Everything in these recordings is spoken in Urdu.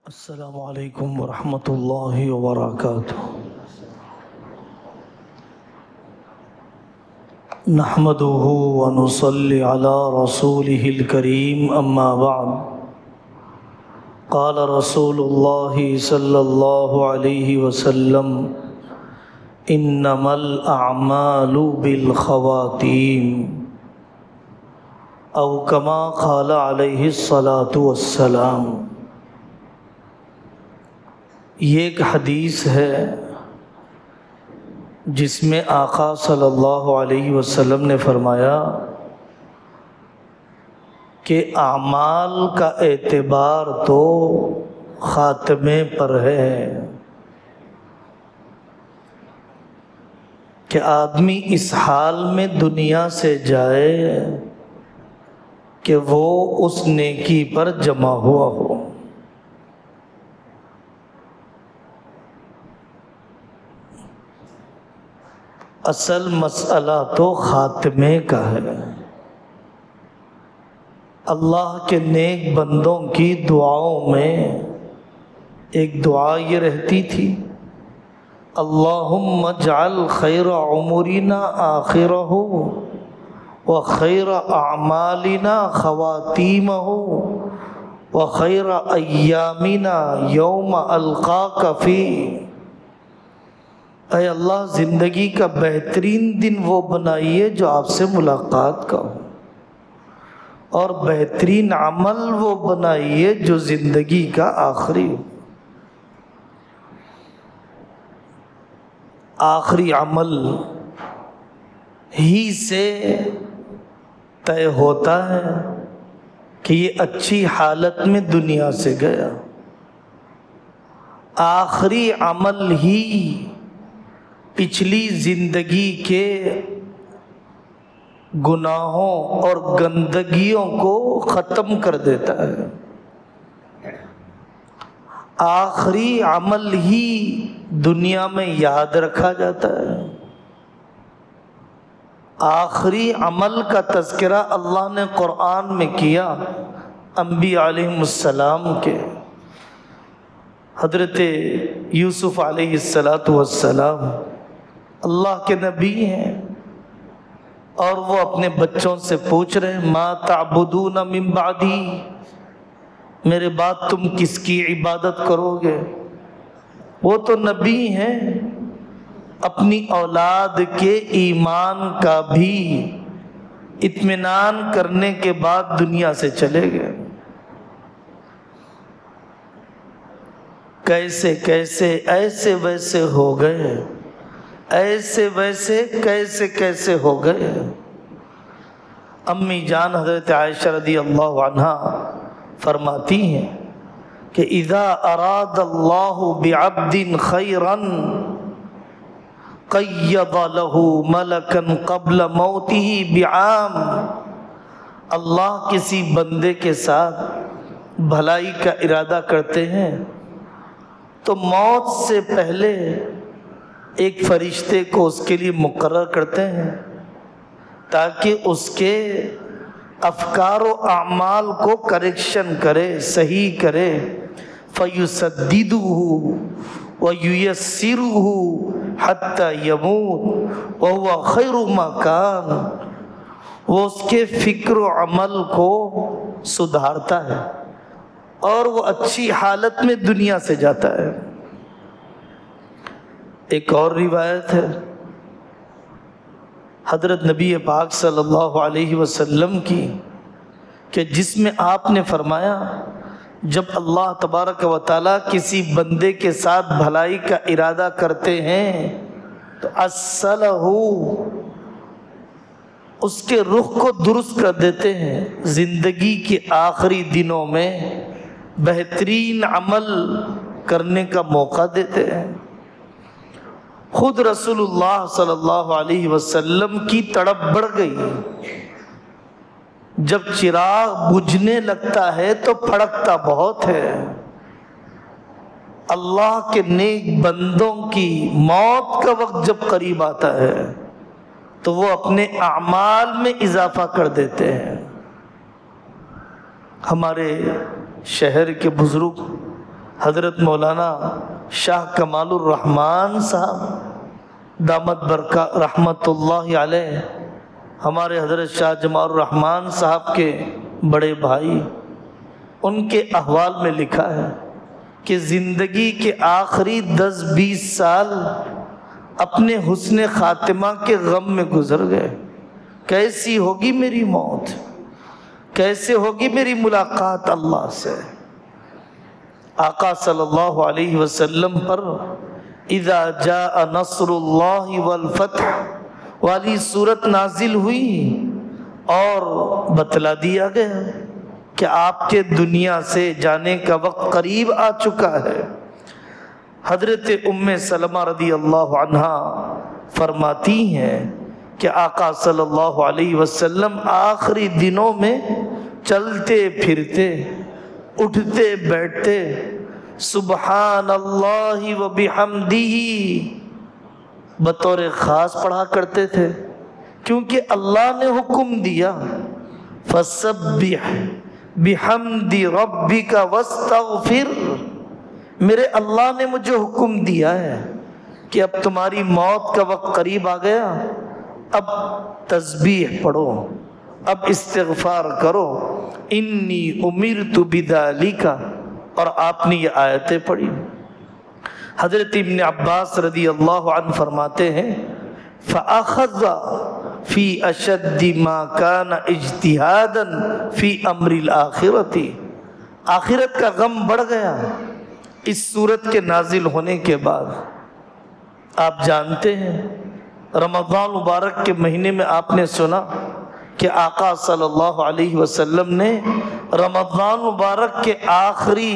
السلام علیکم ورحمۃ اللہ وبرکاتہ۔ نحمده ونصلي على رسوله الكريم اما بعد، قال رسول الله صلی اللہ علیہ وسلم: انما الاعمال بالخواتیم، او کما قال علیہ الصلاۃ والسلام۔ یہ ایک حدیث ہے جس میں آقا صلی اللہ علیہ وسلم نے فرمایا کہ اعمال کا اعتبار تو خاتمے پر ہے، کہ آدمی اس حال میں دنیا سے جائے کہ وہ اس نیکی پر جمع ہوا ہو۔ اصل مسئلہ تو خاتمے کا ہے۔ اللہ کے نیک بندوں کی دعاؤں میں ایک دعا یہ رہتی تھی: اللہم اجعل خیر عمرنا آخرہ وخیر اعمالنا خواتیمہ وخیر ایامنا یوم القاک فیہ۔ اے اللہ، زندگی کا بہترین دن وہ بنائیے جو آپ سے ملاقات کا ہو، اور بہترین عمل وہ بنائیے جو زندگی کا آخری ہو۔ آخری عمل ہی سے طے ہوتا ہے کہ یہ اچھی حالت میں دنیا سے گیا۔ آخری عمل ہی پچھلی زندگی کے گناہوں اور گندگیوں کو ختم کر دیتا ہے۔ آخری عمل ہی دنیا میں یاد رکھا جاتا ہے۔ آخری عمل کا تذکرہ اللہ نے قرآن میں کیا انبیاء علیہم السلام کے۔ حضرت یوسف علیہ السلام اللہ کے نبی ہیں، اور وہ اپنے بچوں سے پوچھ رہے ہیں: ما تعبدون من بعدی، میرے بعد تم کس کی عبادت کرو گے؟ وہ تو نبی ہیں، اپنی اولاد کے ایمان کا بھی اطمینان کرنے کے بعد دنیا سے چلے گئے۔ کیسے کیسے ایسے ویسے ہو گئے، ایسے ویسے کیسے کیسے ہو گئے۔ امی جان حضرت عائشہ رضی اللہ عنہا فرماتی ہیں کہ اذا اراد اللہ بعبد خیرا قید له ملکا قبل موته بعام۔ اللہ کسی بندے کے ساتھ بھلائی کا ارادہ کرتے ہیں تو موت سے پہلے ایک فرشتے کو اس کے لیے مقرر کرتے ہیں تاکہ اس کے افکار و اعمال کو کریکشن کرے، صحیح کرے۔ فَيُسَدِّدُهُ وَيُيَسِّرُهُ حَتَّى يَمُوتَ وَهُوَ خَيْرُ مَا كَانَ۔ وہ اس کے فکر و عمل کو سدھارتا ہے اور وہ اچھی حالت میں دنیا سے جاتا ہے۔ ایک اور روایت ہے حضرت نبی پاک صلی اللہ علیہ وسلم کی، کہ جس میں آپ نے فرمایا جب اللہ تبارک و تعالیٰ کسی بندے کے ساتھ بھلائی کا ارادہ کرتے ہیں تو اصلہ اس کے رخ کو درست کر دیتے ہیں، زندگی کے آخری دنوں میں بہترین عمل کرنے کا موقع دیتے ہیں۔ خود رسول اللہ صلی اللہ علیہ وسلم کی تڑپ بڑھ گئی۔ جب چراغ بجھنے لگتا ہے تو پھڑکتا بہت ہے۔ اللہ کے نیک بندوں کی موت کا وقت جب قریب آتا ہے تو وہ اپنے اعمال میں اضافہ کر دیتے ہیں۔ ہمارے شہر کے بزرگ حضرت مولانا شاہ کمال الرحمن صاحب دامت برکا رحمت اللہ علیہ، ہمارے حضرت شاہ جمال الرحمن صاحب کے بڑے بھائی، ان کے احوال میں لکھا ہے کہ زندگی کے آخری 10-20 سال اپنے حسن خاتمہ کے غم میں گزر گئے۔ کیسی ہوگی میری موت، کیسے ہوگی میری ملاقات اللہ سے۔ آقا صلی اللہ علیہ وسلم پر اذا جاء نصر اللہ والفتح والی صورت نازل ہوئی اور بتلا دیا گیا کہ آپ کے دنیا سے جانے کا وقت قریب آ چکا ہے۔ حضرت ام سلمہ رضی اللہ عنہا فرماتی ہیں کہ آقا صلی اللہ علیہ وسلم آخری دنوں میں چلتے پھرتے، اٹھتے بیٹھتے سبحان اللہ و بحمدہ بطور خاص پڑھا کرتے تھے، کیونکہ اللہ نے حکم دیا فسبح بحمد ربک واستغفر۔ میرے اللہ نے مجھے حکم دیا ہے کہ اب تمہاری موت کا وقت قریب آ گیا، اب تسبیح پڑھو، اب استغفار کرو، انی امرت بذالک، اور آپ نے یہ آیتیں پڑھی۔ حضرت ابن عباس رضی اللہ عنہ فرماتے ہیں فَأَخَذَ فِي أَشَدِّ مَا كَانَ اجْتِهَادًا فِي أَمْرِ الْآخِرَةِ، آخرت کا غم بڑھ گیا اس صورت کے نازل ہونے کے بعد۔ آپ جانتے ہیں رمضان مبارک کے مہینے میں آپ نے سنا کہ آقا صلی اللہ علیہ وسلم نے رمضان مبارک کے آخری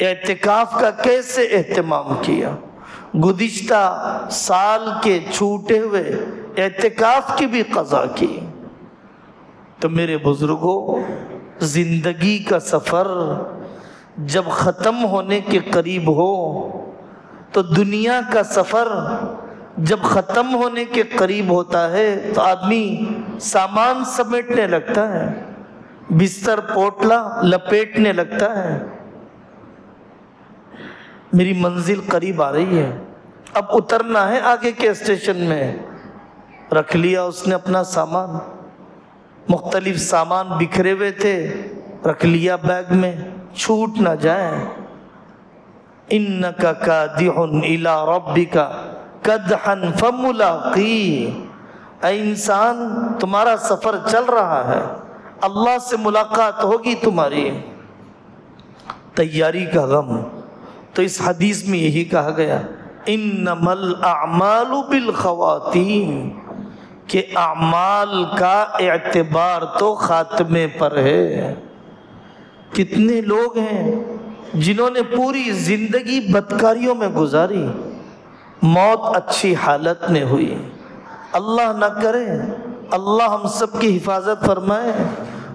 اعتکاف کا کیسے اہتمام کیا، گزشتہ سال کے چھوٹے ہوئے اعتکاف کی بھی قضا کی۔ تو میرے بزرگوں، زندگی کا سفر جب ختم ہونے کے قریب ہو تو دنیا کا سفر جب ختم ہونے کے قریب ہوتا ہے تو آدمی سامان سمیٹنے لگتا ہے، بستر پوٹلا لپیٹنے لگتا ہے، میری منزل قریب آ رہی ہے، اب اترنا ہے آگے کے اسٹیشن میں۔ رکھ لیا اس نے اپنا سامان، مختلف سامان بکھرے ہوئے تھے، رکھ لیا بیگ میں، چھوٹ نہ جائے۔ انک کادح الی ربک کدحا فملاقی، اے انسان تمہارا سفر چل رہا ہے، اللہ سے ملاقات ہوگی تمہاری۔ تیاری کا غم، تو اس حدیث میں یہی کہا گیا انما الاعمال بالخواتیم، کہ اعمال کا اعتبار تو خاتمے پر ہے۔ کتنے لوگ ہیں جنہوں نے پوری زندگی بدکاریوں میں گزاری، موت اچھی حالت میں ہوئی۔ اللہ نہ کرے، اللہ ہم سب کی حفاظت فرمائے،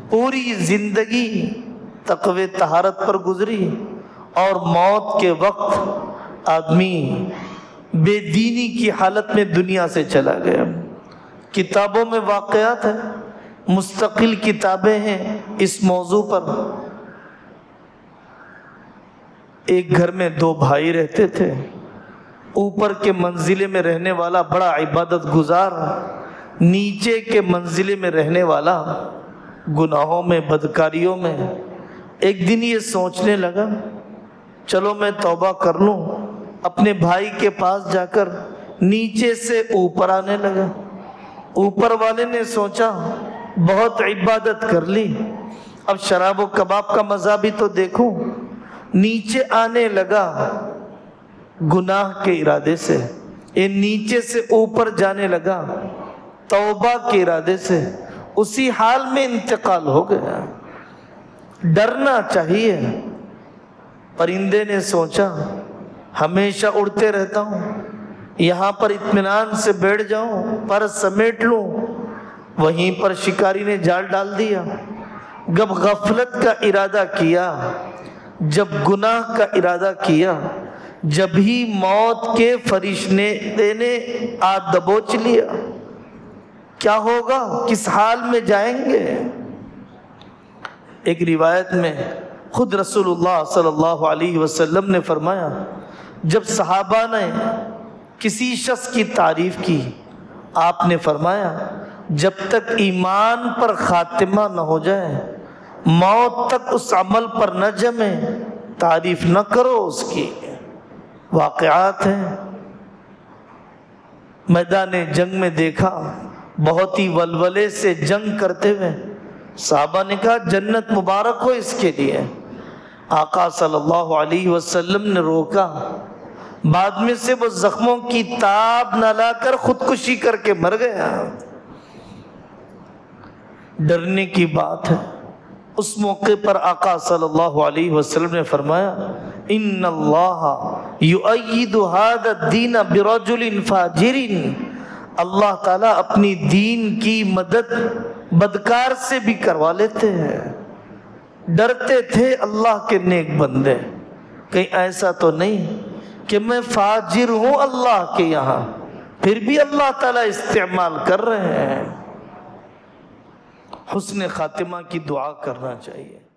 پوری زندگی تقوی طہارت پر گزری اور موت کے وقت آدمی بے دینی کی حالت میں دنیا سے چلا گیا۔ کتابوں میں واقعات ہیں، مستقل کتابیں ہیں اس موضوع پر۔ ایک گھر میں 2 بھائی رہتے تھے، اوپر کے منزلے میں رہنے والا بڑا عبادت گزار، نیچے کے منزلے میں رہنے والا گناہوں میں بدکاریوں میں۔ ایک دن یہ سوچنے لگا چلو میں توبہ کر لوں، اپنے بھائی کے پاس جا کر نیچے سے اوپر آنے لگا۔ اوپر والے نے سوچا بہت عبادت کر لی، اب شراب و کباب کا مزہ بھی تو دیکھوں، نیچے آنے لگا گناہ کے ارادے سے، یہ نیچے سے اوپر جانے لگا توبہ کے ارادے سے، اسی حال میں انتقال ہو گیا۔ ڈرنا چاہیے۔ پرندے نے سوچا ہمیشہ اڑتے رہتا ہوں، یہاں پر اطمینان سے بیٹھ جاؤں، پر سمیٹ لوں، وہیں پر شکاری نے جال ڈال دیا۔ جب غفلت کا ارادہ کیا، جب گناہ کا ارادہ کیا، جب ہی موت کے فرشتے نے دبوچ لیا۔ کیا ہوگا، کس حال میں جائیں گے؟ ایک روایت میں خود رسول اللہ صلی اللہ علیہ وسلم نے فرمایا، جب صحابہ نے کسی شخص کی تعریف کی، آپ نے فرمایا جب تک ایمان پر خاتمہ نہ ہو جائے، موت تک اس عمل پر نہ جمے، تعریف نہ کرو اس کی۔ واقعات ہیں، میدان جنگ میں دیکھا، بہت ہی ولولے سے جنگ کرتے ہوئے، صحابہ نے کہا جنت مبارک ہو اس کے لیے۔ آقا صلی اللہ علیہ وسلم نے روکا، بعد میں سے وہ زخموں کی تاب نہ لا کر خودکشی کر کے مر گیا۔ ڈرنے کی بات ہے۔ اس موقع پر آقا صلی اللہ علیہ وسلم نے فرمایا، ان اللہ یؤید ھذا الدین برجل فاجر، اللہ تعالیٰ اپنی دین کی مدد بدکار سے بھی کروا لیتے ہیں۔ ڈرتے تھے اللہ کے نیک بندے، کہیں ایسا تو نہیں کہ میں فاجر ہوں اللہ کے یہاں، پھر بھی اللہ تعالیٰ استعمال کر رہے ہیں۔ حسن خاتمہ کی دعا کرنا چاہیے۔